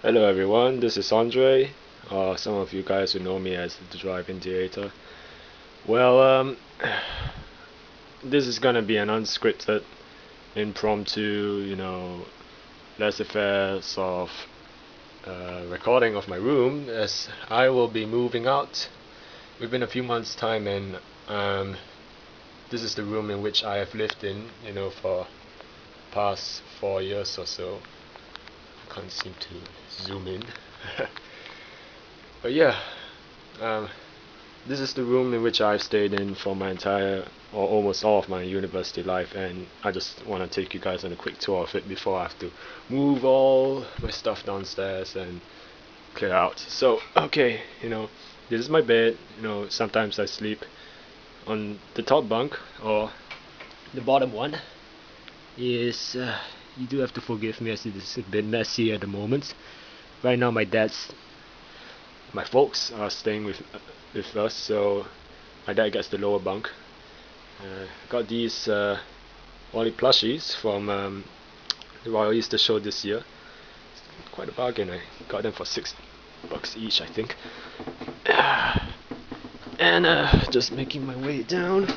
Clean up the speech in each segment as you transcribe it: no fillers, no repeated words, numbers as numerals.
Hello everyone, this is Andre. Some of you guys who know me as the Drive-In Theater. Well, this is gonna be an unscripted, impromptu, laissez-faire sort of recording of my room, as I will be moving out within a few months' time, and this is the room in which I have lived in, for past 4 years or so. I can't seem to zoom in. But yeah, um, this is the room in which I've stayed in for my entire, or almost all of my university life, and I just want to take you guys on a quick tour of it before I have to move all my stuff downstairs and clear out. So, okay, this is my bed. Sometimes I sleep on the top bunk, or the bottom one is, you do have to forgive me as it is a bit messy at the moment. Right now my folks are staying with us, so my dad gets the lower bunk. Got these Wally plushies from the Royal Easter Show this year. It's quite a bargain. I got them for $6 each, I think. And just making my way down.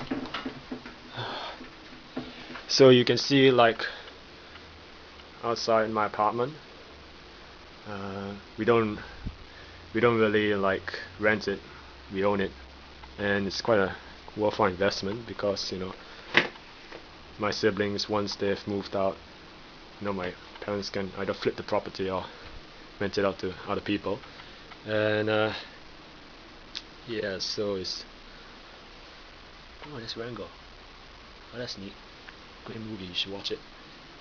So you can see, like, outside my apartment, we don't really like rent it, we own it, and it's quite a worthwhile investment because my siblings, once they've moved out, my parents can either flip the property or rent it out to other people. And yeah, so it's, oh, there's Rango. Oh, that's neat. Great movie, you should watch it.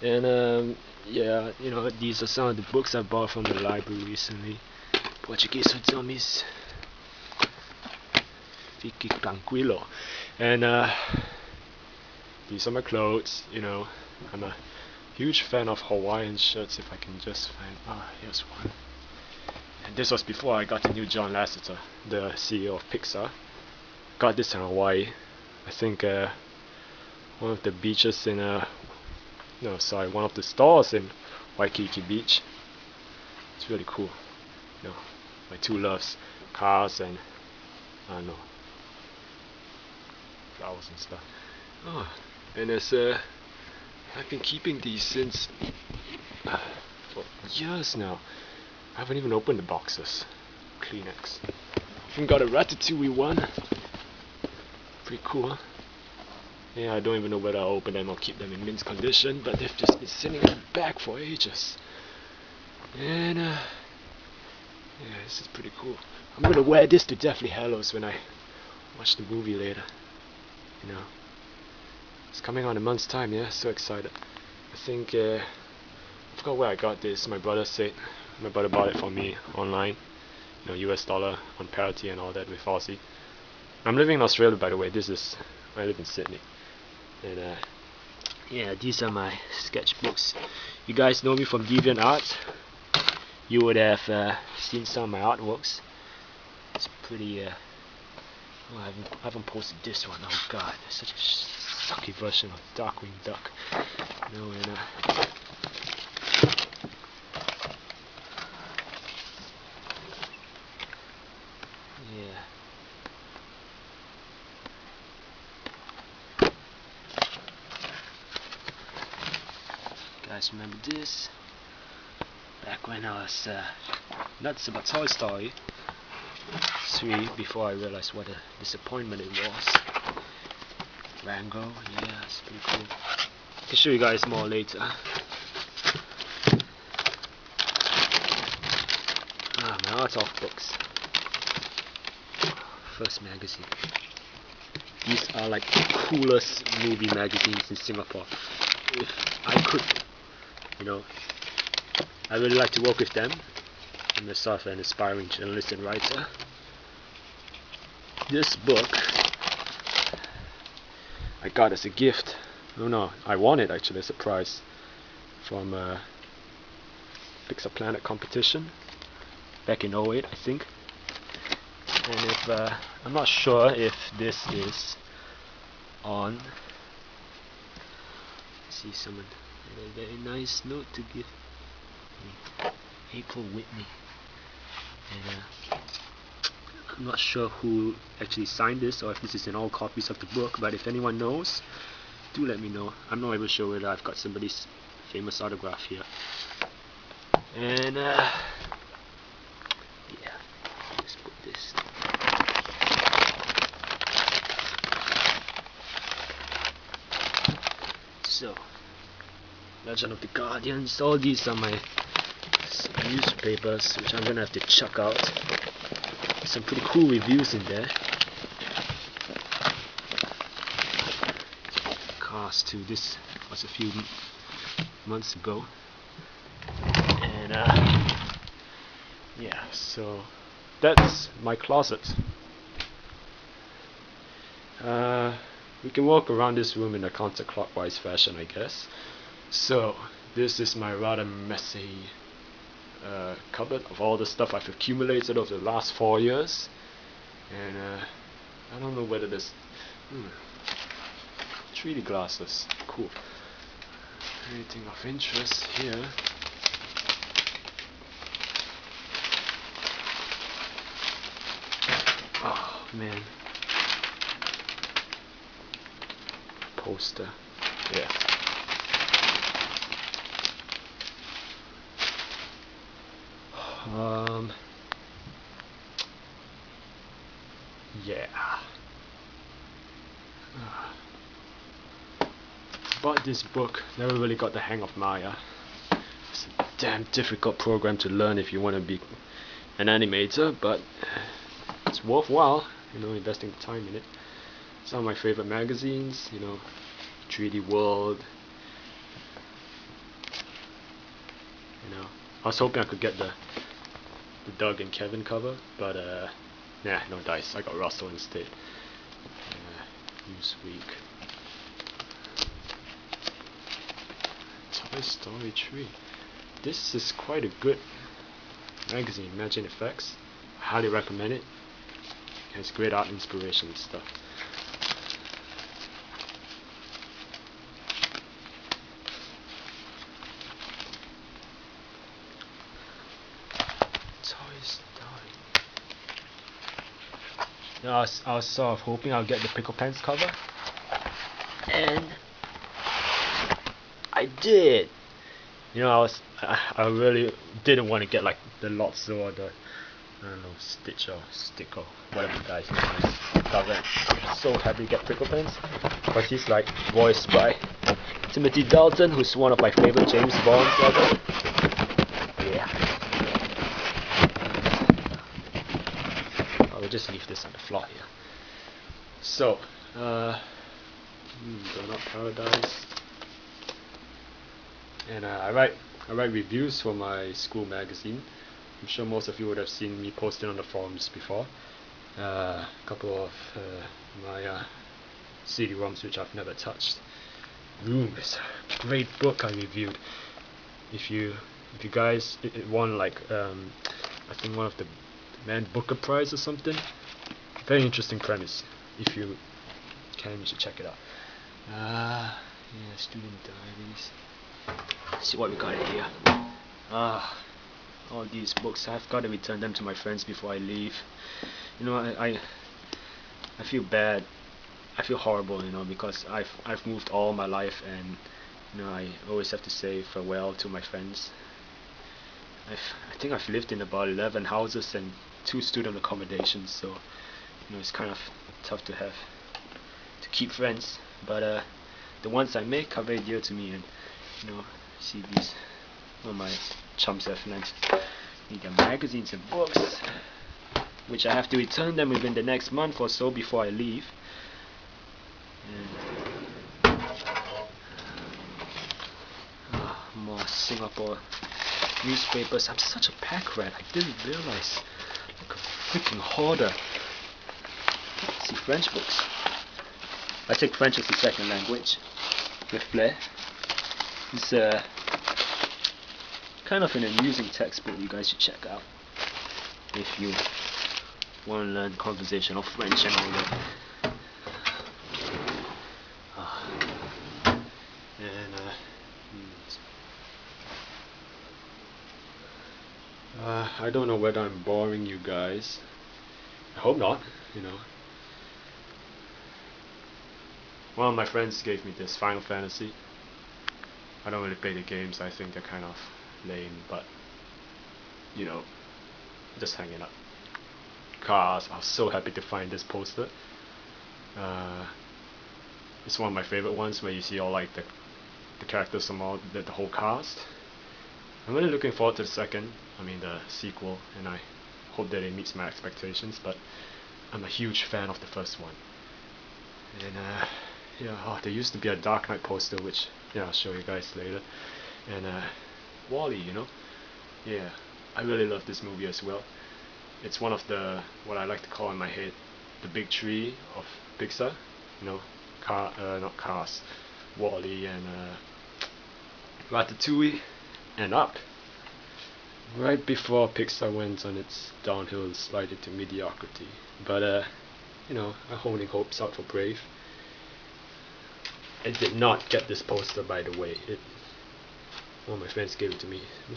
And yeah, these are some of the books I bought from the library recently. Portuguese for Dummies, Fique Tranquilo. And these are my clothes. I'm a huge fan of Hawaiian shirts. If I can just find, here's one. And this was before I got to know John Lasseter, the CEO of Pixar. Got this in Hawaii. I think one of the beaches in one of the stores in Waikiki Beach. It's really cool. My two loves, cars and I don't know, flowers and stuff. Oh, and I've been keeping these since for years now. I haven't even opened the boxes. Kleenex. Even got a Ratatouille one. Pretty cool. Yeah, I don't even know whether I'll open them or keep them in mint condition, but they've just been sitting in the back for ages. And yeah, this is pretty cool. I'm gonna wear this to Deathly Hallows when I watch the movie later. It's coming on a month's time. Yeah, so excited. I think I forgot where I got this. My brother bought it for me online. US dollar on parity and all that with Aussie. I'm living in Australia, by the way. I live in Sydney. And yeah, these are my sketchbooks. You guys know me from DeviantArt. You would have seen some of my artworks. It's pretty. Oh, I haven't posted this one. Oh God, it's such a sucky version of Darkwing Duck. And yeah. Guys, remember this? Back when I was nuts about Toy Story 3, before I realized what a disappointment it was. Rango, yeah, it's pretty cool. I can show you guys more later. My art of books. First magazine. These are like the coolest movie magazines in Singapore. If I could, I really like to work with them. I'm a sort of an aspiring journalist and writer. This book I got as a gift. Oh no, I won it actually as a prize from Pixar Planet competition back in '08, I think. And if I'm not sure if this is on. See someone a very nice note to give me. April Whitney. And I'm not sure who actually signed this or if this is in all copies of the book, but if anyone knows, do let me know. I'm not even sure whether I've got somebody's famous autograph here. And yeah, let's put this. So, Legend of the Guardians, all these are my newspapers which I'm gonna have to chuck out. Some pretty cool reviews in there. Cars too, this was a few months ago. And yeah, so that's my closet. We can walk around this room in a counterclockwise fashion, I guess. So this is my rather messy cupboard of all the stuff I've accumulated over the last 4 years. And I don't know whether this 3D glasses, cool. Anything of interest here? Oh man, poster, yeah. Yeah. Bought this book, never really got the hang of Maya. It's a damn difficult program to learn if you want to be an animator, but it's worthwhile, you know, investing time in it. Some of my favorite magazines, you know, 3D World. You know, I was hoping I could get the Doug and Kevin cover, but nah, no dice. I got Russell instead. Newsweek. Toy Story 3. This is quite a good magazine, Imagine Effects. I highly recommend it. It has great art inspiration and stuff. Toy Story. Now, I was sort of hoping I'll get the Pickle Pants cover, and I did. You know, I really didn't want to get like the Lotso or the, I don't know, Stitch or Stick or whatever the guy's name is. I'm so happy to get Pickle Pants because he's like voiced by Timothy Dalton, who's one of my favorite James Bonds ever. Yeah. I will just leave this on the floor here. So, Donut Paradise. And I write reviews for my school magazine. I'm sure most of you would have seen me posting on the forums before. A couple of my CD-ROMs which I've never touched. Room is a great book I reviewed. If you guys, it won like I think one of the Man Booker Prize or something. Very interesting premise. If you can, you should check it out. Yeah, Student Diaries. Let's see what we got here. All these books, I've got to return them to my friends before I leave. You know, I feel bad. I feel horrible, you know, because I've moved all my life, and you know, I always have to say farewell to my friends. I think I've lived in about 11 houses and 2 student accommodations, so you know, it's kind of tough to keep friends. But the ones I make are very dear to me, and you know, see these, all my chums have lent me their magazines and books, which I have to return them within the next month or so before I leave. And more Singapore newspapers. I'm such a pack rat. I didn't realize. Like a freaking hoarder. See, French books. I take French as a second language with flair. It's kind of an amusing textbook you guys should check out if you want to learn conversational French and all that. And I don't know whether I'm boring you guys. I hope not, you know. One of my friends gave me this Final Fantasy. I don't really play the games, I think they're kind of lame, but you know, just hanging up. Cars, I was so happy to find this poster. It's one of my favorite ones where you see all like the characters from all the whole cast. I'm really looking forward to the sequel, and I hope that it meets my expectations, but I'm a huge fan of the first one. And there used to be a Dark Knight poster, which I'll show you guys later. And Wall-E, I really love this movie as well. It's one of the, what I like to call in my head, the big three of Pixar. Not Cars, Wall-E, and Ratatouille, and Up. Right before Pixar went on its downhill slide into mediocrity. But I'm holding hopes out for Brave. I did not get this poster, by the way. One of my friends gave it to me. I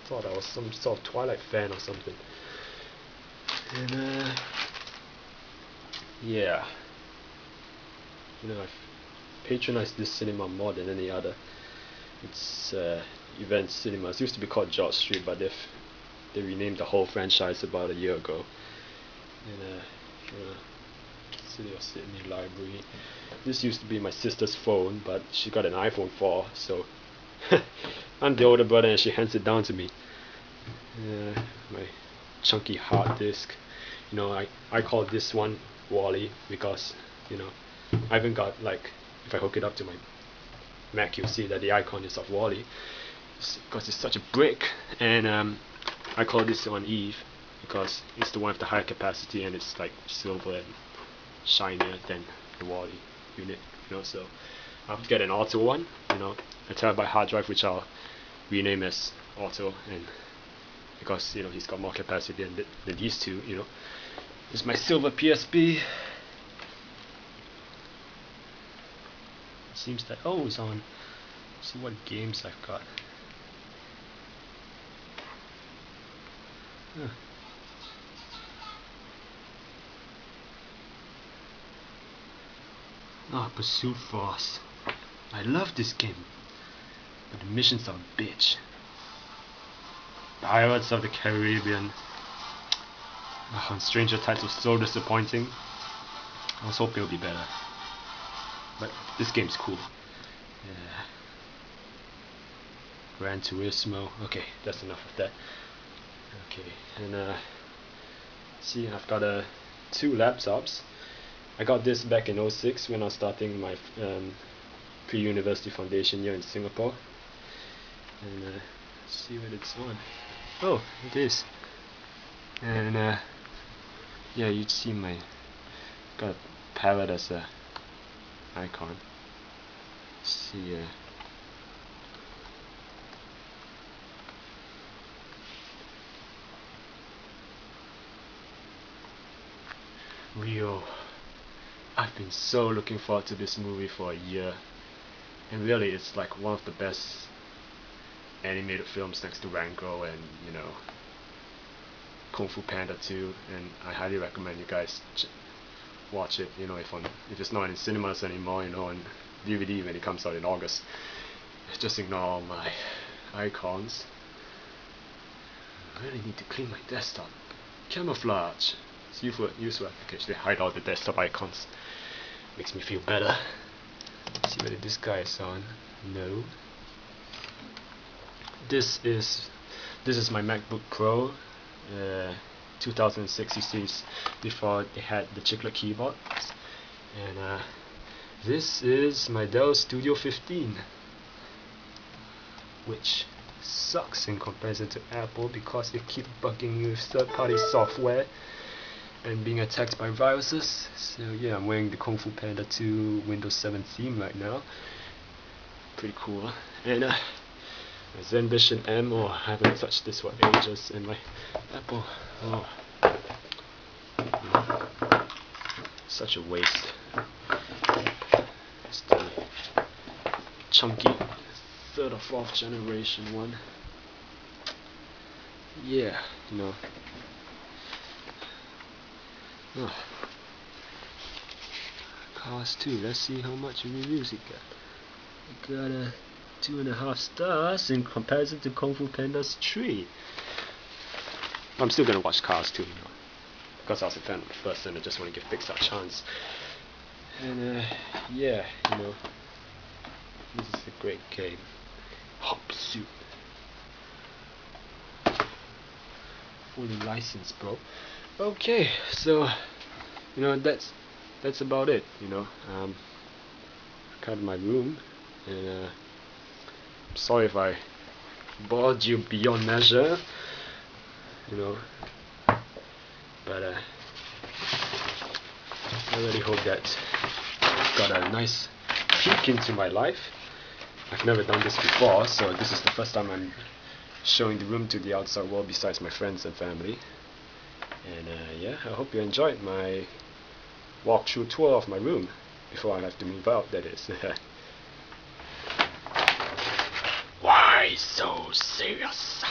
thought I was some sort of Twilight fan or something. And I've patronized this cinema more than any other. It's Event Cinemas. It used to be called George Street, but they renamed the whole franchise about a year ago. And City of Sydney Library. This used to be my sister's phone, but she got an iPhone 4, so I'm the older brother and she hands it down to me. My chunky hard disk. I call this one Wall-E because I even got, if I hook it up to my Mac, you'll see that the icon is of Wall-E because it's such a brick. And I call this one Eve because it's the one with the higher capacity and it's like silver and shinier than the Wall-E unit. So I'll get an Auto one, a terabyte hard drive, which I'll rename as Auto, and because he's got more capacity than these two. This is my silver PSP. It seems that it's on. Let's see what games I've got. Pursuit Force. I love this game, but the missions are a bitch. Pirates of the Caribbean. Stranger Tides was so disappointing. I was hoping it would be better, but this game's cool. Gran Turismo. Okay, that's enough of that. Okay, and see, I've got two laptops. I got this back in 06 when I was starting my pre-university foundation year in Singapore. And let's see what it's on. Oh, it is. And you'd see my got a parrot as a icon. Let's see. Rio. I've been so looking forward to this movie for a year, and really it's like one of the best animated films next to Rango and Kung Fu Panda 2, and I highly recommend you guys watch it. If it's not in cinemas anymore, on DVD when it comes out in August. Just ignore all my icons. I really need to clean my desktop. Camouflage. It's useful application. They hide all the desktop icons. Makes me feel better. Let's see whether this guy is on. No. This is my MacBook Pro. 2006. You see, before they had the chiclet keyboard. And this is my Dell Studio 15, which sucks in comparison to Apple because they keep bugging you with third-party software and being attacked by viruses. So I'm wearing the Kung Fu Panda 2 Windows 7 theme right now. Pretty cool. And my ZenVision M. I haven't touched this for ages. And my Apple. Such a waste. It's the chunky 3rd or 4th generation one. yeah, you know. Oh. Cars 2, let's see how much reviews it got. It got a 2.5 stars in comparison to Kung Fu Panda's 3. I'm still gonna watch Cars 2, you know, because I was a fan of the first and I just want to give Pixar a chance. And yeah, you know, this is a great game. Hop suit. Fully licensed, bro. Okay, so you know that's about it. You know, cut my room, and I'm sorry if I bored you beyond measure. You know, but I really hope that you've got a nice peek into my life. I've never done this before, so this is the first time I'm showing the room to the outside world besides my friends and family. And yeah, I hope you enjoyed my walkthrough tour of my room before I have to move out, that is. Why so serious?